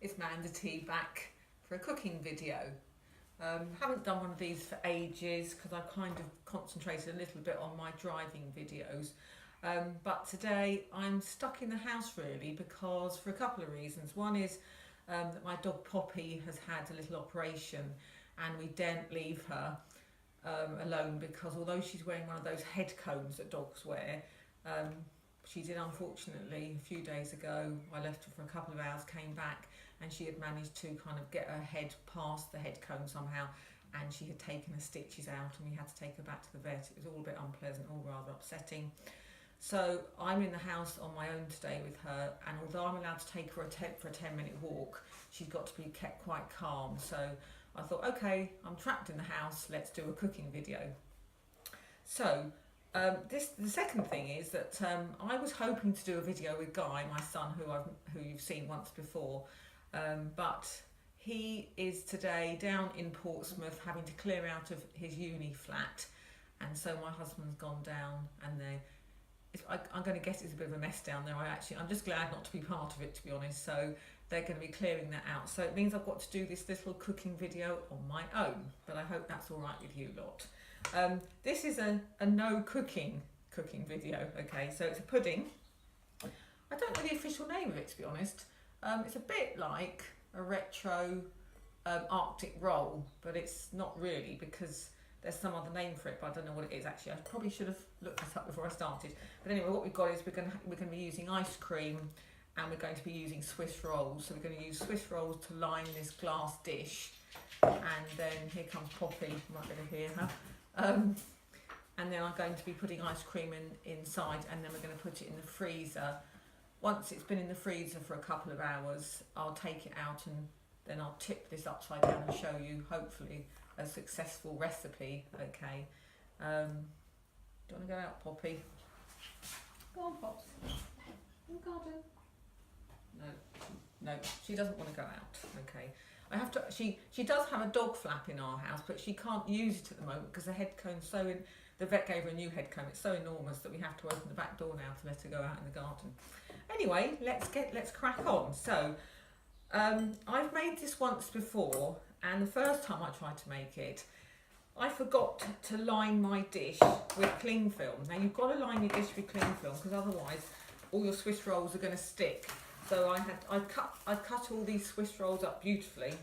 it's Manda T back for a cooking video. Haven't done one of these for ages because I kind of concentrated a little bit on my driving videos. But today I'm stuck in the house really because for a couple of reasons. One is that my dog Poppy has had a little operation and we daren't leave her alone because although she's wearing one of those head cones that dogs wear, she did unfortunately a few days ago. I left her for a couple of hours, came back and she had managed to kind of get her head past the head cone somehow, and she had taken her stitches out and we had to take her back to the vet. It was all a bit unpleasant, all rather upsetting. So I'm in the house on my own today with her, and although I'm allowed to take her for a 10-minute walk, she's got to be kept quite calm. So I thought, okay, I'm trapped in the house, let's do a cooking video. So the second thing is that I was hoping to do a video with Guy, my son, who you've seen once before, but he is today down in Portsmouth having to clear out of his uni flat, and so my husband's gone down, and I'm going to guess it's a bit of a mess down there. I'm just glad not to be part of it, to be honest. So they're going to be clearing that out. So it means I've got to do this little cooking video on my own, but I hope that's all right with you lot. This is a no cooking video. Okay, so it's a pudding. I don't know the official name of it, to be honest. It's a bit like a retro Arctic roll, but it's not really because there's some other name for it, but I don't know what it is actually. I probably should have looked this up before I started. But anyway, what we've got is we're going to be using ice cream, and we're going to be using Swiss rolls. So we're going to use Swiss rolls to line this glass dish, and then here comes Poppy. You might be able to hear her. And then I'm going to be putting ice cream inside, and then we're going to put it in the freezer. Once it's been in the freezer for a couple of hours, I'll take it out and then I'll tip this upside down and show you, hopefully, a successful recipe. Okay. Do you want to go out, Poppy? Go on, Pops. In the garden. No, she doesn't want to go out. Okay. I have to. She does have a dog flap in our house, but she can't use it at the moment because the head cone's so in. The vet gave her a new head cone. It's so enormous that we have to open the back door now to let her go out in the garden. Anyway, let's crack on. So, I've made this once before, and the first time I tried to make it, I forgot to line my dish with cling film. Now you've got to line your dish with cling film because otherwise all your Swiss rolls are going to stick. So I cut all these Swiss rolls up beautifully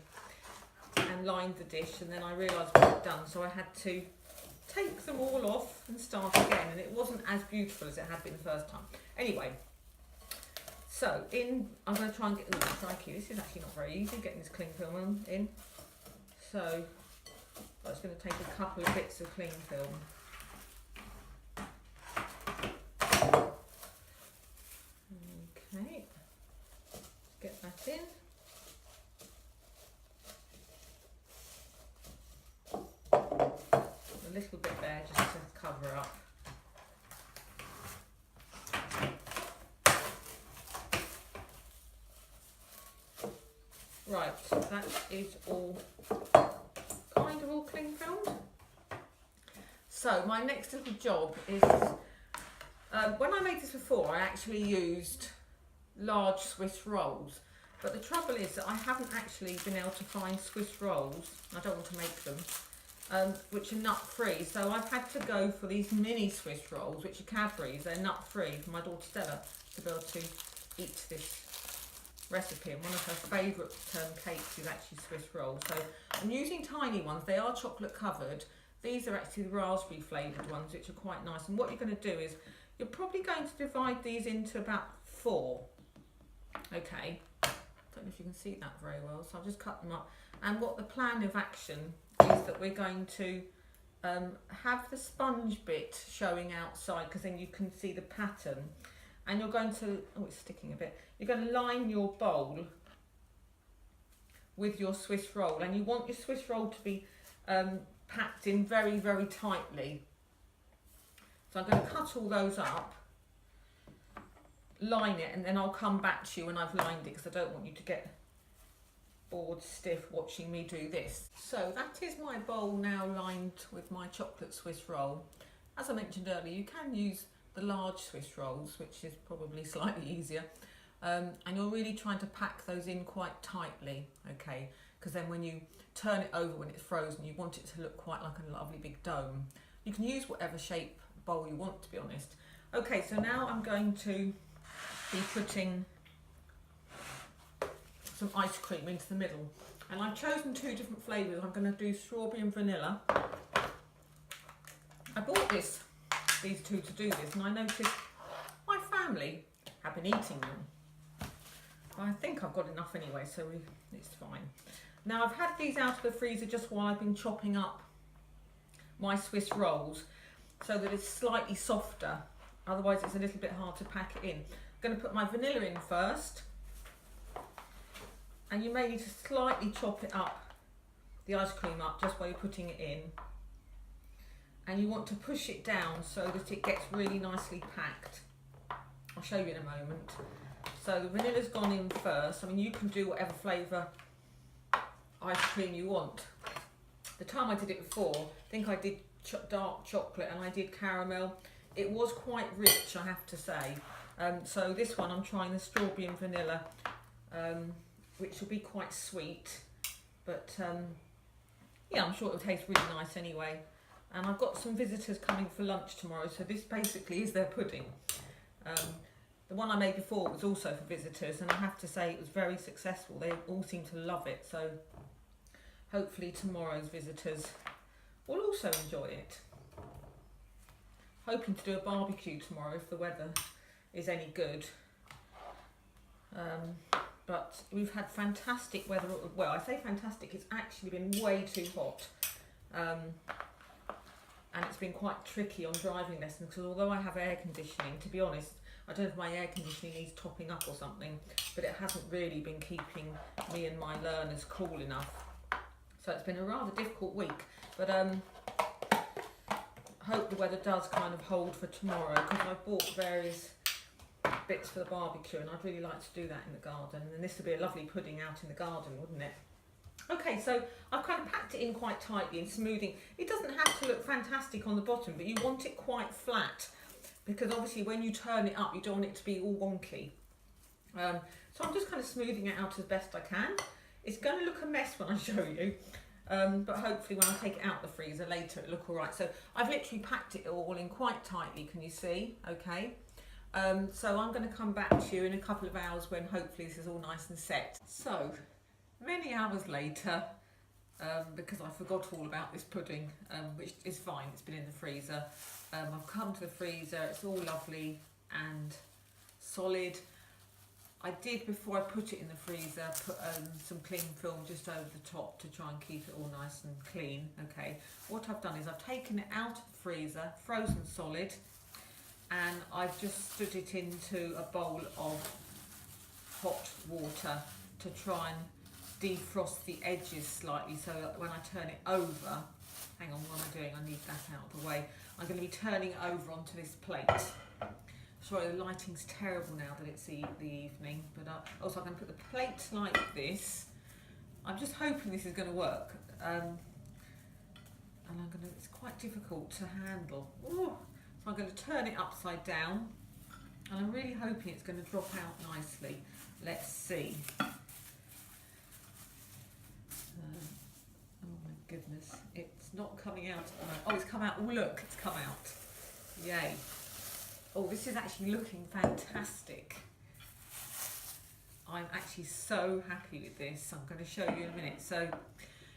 and lined the dish, and then I realised what I'd done, so I had to take them all off and start again, and it wasn't as beautiful as it had been the first time. Anyway, so I'm going to try and get, crikey, this is actually not very easy getting this cling film in. So I'm just going to take a couple of bits of cling film. Okay. Get that in. A little bit there just to cover up. Right, that is all kind of all cling filmed. So my next little job is, when I made this before, I actually used large Swiss rolls, but the trouble is that I haven't actually been able to find Swiss rolls, I don't want to make them, which are nut free, so I've had to go for these mini Swiss rolls, which are Cadbury's. They're nut free, for my daughter Stella to be able to eat this recipe, and one of her favourite cakes is actually Swiss rolls. So I'm using tiny ones. They are chocolate covered. These are actually the raspberry flavoured ones, which are quite nice. And what you're going to do is you're probably going to divide these into about 4. Okay, don't know if you can see that very well, so I'll just cut them up. And what the plan of action is that we're going to have the sponge bit showing outside, because then you can see the pattern, and you're going to, oh, it's sticking a bit, you're going to line your bowl with your Swiss roll, and you want your Swiss roll to be packed in very, very tightly. So I'm going to cut all those up, line it, and then I'll come back to you when I've lined it, because I don't want you to get bored stiff watching me do this. So that is my bowl now lined with my chocolate Swiss roll. As I mentioned earlier, you can use the large Swiss rolls, which is probably slightly easier, and you're really trying to pack those in quite tightly, okay, because then when you turn it over when it's frozen, you want it to look quite like a lovely big dome. You can use whatever shape bowl you want, to be honest. Okay, so now I'm going to be putting some ice cream into the middle, and I've chosen 2 different flavours. I'm going to do strawberry and vanilla. I bought these 2 to do this, and I noticed my family have been eating them. I think I've got enough anyway, so it's fine. Now I've had these out of the freezer just while I've been chopping up my Swiss rolls so that it's slightly softer, otherwise it's a little bit hard to pack it in. I'm going to put my vanilla in first, and you may need to slightly chop it up, the ice cream up, just while you're putting it in. And you want to push it down so that it gets really nicely packed. I'll show you in a moment. So the vanilla's gone in first. I mean, you can do whatever flavour ice cream you want. The time I did it before, I think I did dark chocolate and I did caramel. It was quite rich, I have to say. So this one I'm trying the strawberry and vanilla, which will be quite sweet. But yeah, I'm sure it'll taste really nice anyway. And I've got some visitors coming for lunch tomorrow, so this basically is their pudding. The one I made before was also for visitors, and I have to say it was very successful. They all seem to love it, so hopefully tomorrow's visitors will also enjoy it. Hoping to do a barbecue tomorrow if the weather is any good. But we've had fantastic weather. Well, I say fantastic, it's actually been way too hot. And it's been quite tricky on driving lessons, because although I have air conditioning, to be honest, I don't know if my air conditioning needs topping up or something, but it hasn't really been keeping me and my learners cool enough. So it's been a rather difficult week, but hope the weather does kind of hold for tomorrow, because I've bought various bits for the barbecue and I'd really like to do that in the garden, and this would be a lovely pudding out in the garden, wouldn't it? Okay, so I've kind of packed it in quite tightly and smoothing. It doesn't have to look fantastic on the bottom, but you want it quite flat, because obviously when you turn it up, you don't want it to be all wonky. So I'm just kind of smoothing it out as best I can. It's going to look a mess when I show you, but hopefully when I take it out the freezer later, it'll look all right. So I've literally packed it all in quite tightly, can you see? Okay. So I'm going to come back to you in a couple of hours when hopefully this is all nice and set. So many hours later, because I forgot all about this pudding, which is fine, it's been in the freezer. I've come to the freezer, it's all lovely and solid. I did, before I put it in the freezer, put some cling film just over the top to try and keep it all nice and clean. Okay, what I've done is I've taken it out of the freezer, frozen solid, and I've just stood it into a bowl of hot water to try and defrost the edges slightly, so that when I turn it over, hang on, what am I doing? I need that out of the way. I'm going to be turning it over onto this plate. Sorry, the lighting's terrible now that it's the evening, but also I'm going to put the plate like this. I'm just hoping this is going to work, and it's quite difficult to handle. Ooh. So I'm going to turn it upside down, and I'm really hoping it's going to drop out nicely. Let's see. Oh my goodness, it's not coming out. Oh, it's come out. Oh look, it's come out. Yay. Oh, this is actually looking fantastic. I'm actually so happy with this. I'm going to show you in a minute. So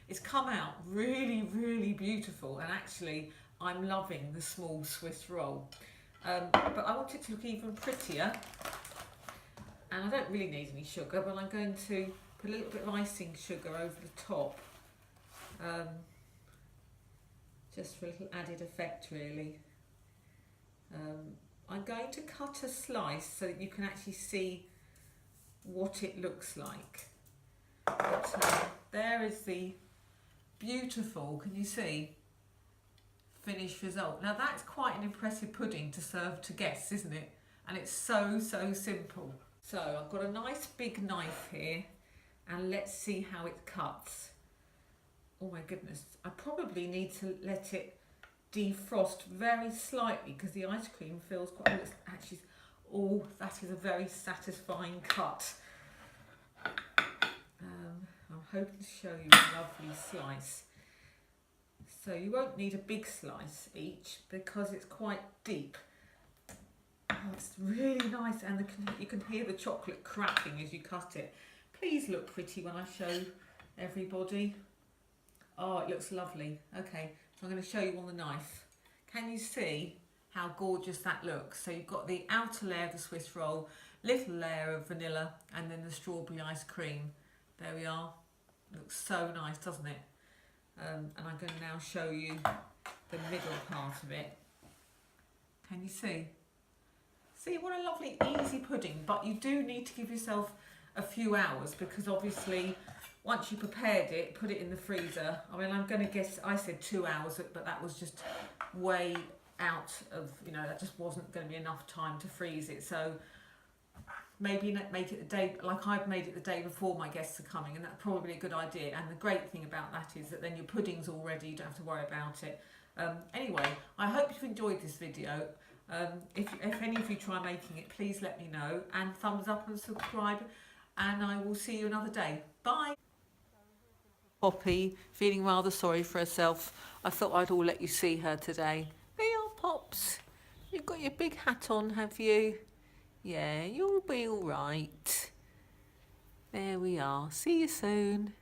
it's come out really, really beautiful, and actually I'm loving the small Swiss roll. But I want it to look even prettier, and I don't really need any sugar, but I'm going to put a little bit of icing sugar over the top, just for a little added effect really. I'm going to cut a slice so that you can actually see what it looks like. But there is the beautiful, can you see, finished result. Now that's quite an impressive pudding to serve to guests, isn't it? And it's so, so simple. So I've got a nice big knife here, and let's see how it cuts. Oh my goodness, I probably need to let it defrost very slightly, because the ice cream feels quite, actually, Oh, that is a very satisfying cut. I'm hoping to show you a lovely slice. So you won't need a big slice each because it's quite deep. Oh, it's really nice, and you can hear the chocolate cracking as you cut it. Please look pretty when I show everybody. Oh, it looks lovely. Okay, so I'm going to show you on the knife. Can you see how gorgeous that looks? So you've got the outer layer of the Swiss roll, little layer of vanilla, and then the strawberry ice cream. There we are. Looks so nice, doesn't it? And I'm going to now show you the middle part of it. Can you see? See, what a lovely easy pudding, but you do need to give yourself a few hours because obviously once you prepared it, put it in the freezer. I mean, I'm going to guess, I said 2 hours, but that was just way out of, that just wasn't going to be enough time to freeze it. So maybe make it the day, like I've made it the day before my guests are coming, and that's probably a good idea. And the great thing about that is that then your pudding's all ready, you don't have to worry about it. Anyway, I hope you've enjoyed this video. If any of you try making it, please let me know, and thumbs up and subscribe, and I will see you another day. Bye. Poppy, feeling rather sorry for herself. I thought I'd all let you see her today. There you are, Pops. You've got your big hat on, have you? Yeah, you'll be all right. There we are. See you soon.